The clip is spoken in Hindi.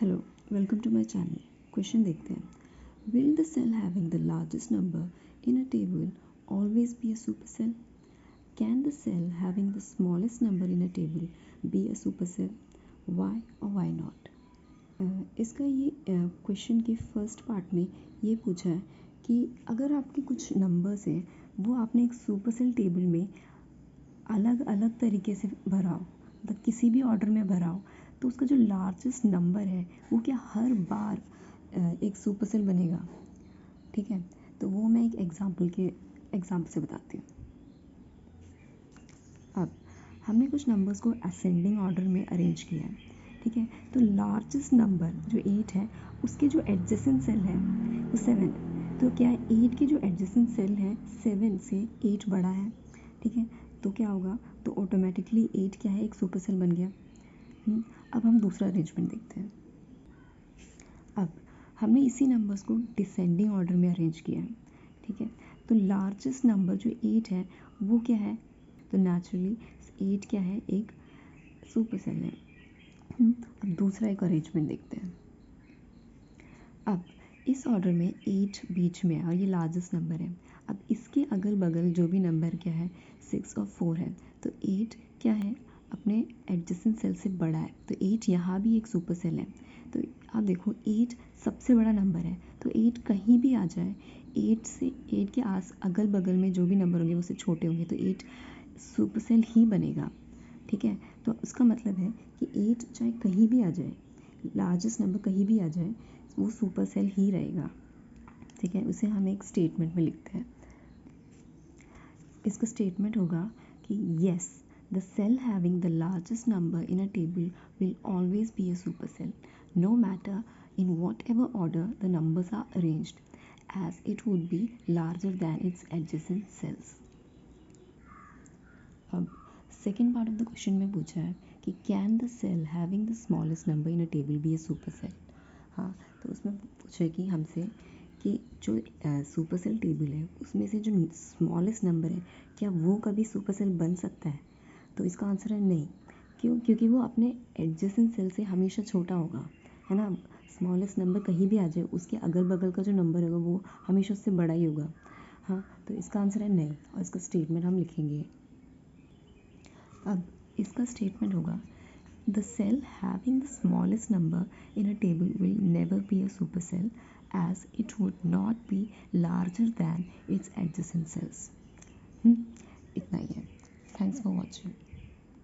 Hello, welcome to my channel. Question देखते हैं। Will the cell having the largest number in a table always be a super cell? Can the cell having the smallest number in a table be a super cell? Why और व्हाई नॉट? इसका ये क्वेश्चन के फर्स्ट पार्ट में ये पूछा है कि अगर आपके कुछ नंबर्स हैं वो आपने एक सुपर सेल टेबल में अलग अलग तरीके से भरा हो, मतलब किसी भी ऑर्डर में भरा हो, तो उसका जो लार्जेस्ट नंबर है वो क्या हर बार एक सुपर सेल बनेगा? ठीक है, तो वो मैं एक एग्जाम्पल से बताती हूँ। अब हमने कुछ नंबर्स को असेंडिंग ऑर्डर में अरेंज किया है। ठीक है, तो लार्जेस्ट नंबर जो 8 है उसके जो एडजेसेंट सेल है वो 7 है। तो क्या है, 8 के जो एडजेसेंट सेल है 7 से 8 बड़ा है। ठीक है, तो क्या होगा, तो ऑटोमेटिकली 8 क्या है, एक सुपर सेल बन गया। अब हम दूसरा अरेंजमेंट देखते हैं। अब हमने इसी नंबर्स को डिसेंडिंग ऑर्डर में अरेंज किया है। ठीक है, तो लार्जेस्ट नंबर जो 8 है वो क्या है, तो नेचुरली 8 क्या है, एक सुपर सेल है। अब दूसरा एक अरेंजमेंट देखते हैं। अब इस ऑर्डर में 8 बीच में है और ये लार्जेस्ट नंबर है। अब इसके अगल बगल जो भी नंबर क्या है, 6 और 4 है, तो 8 क्या है, अपने एडजेसेंट सेल से बड़ा है, तो 8 यहाँ भी एक सुपर सेल है। तो आप देखो 8 सबसे बड़ा नंबर है, तो 8 कहीं भी आ जाए, 8 के आस अगल बगल में जो भी नंबर होंगे वो उससे छोटे होंगे, तो 8 सुपर सेल ही बनेगा। ठीक है, तो उसका मतलब है कि 8 चाहे कहीं भी आ जाए, लार्जेस्ट नंबर कहीं भी आ जाए, वो सुपर सेल ही रहेगा। ठीक है, उसे हम एक स्टेटमेंट में लिखते हैं। इसका स्टेटमेंट होगा कि yes, the cell having the largest number in a table will always be a super cell, no matter in whatever order the numbers are arranged, as it would be larger than its adjacent cells. अब second part of the question में पूछा है कि can the cell having the smallest number in a table be a super cell? हाँ, तो उसमें पूछा है कि हमसे कि जो सुपर सेल टेबल है उसमें से जो स्मॉलेस्ट नंबर है क्या वो कभी सुपर सेल बन सकता है? तो इसका आंसर है नहीं। क्यों? क्योंकि वो अपने एडजेसेंट सेल से हमेशा छोटा होगा, है ना। स्मॉलेस्ट नंबर कहीं भी आ जाए, उसके अगल बगल का जो नंबर होगा वो हमेशा उससे बड़ा ही होगा। हाँ, तो इसका आंसर है नहीं और इसका स्टेटमेंट हम लिखेंगे। अब इसका स्टेटमेंट होगा, the cell having the smallest number in a table will never be a super cell as it would not be larger than its adjacent cells. इतना ही है। Thanks for watching.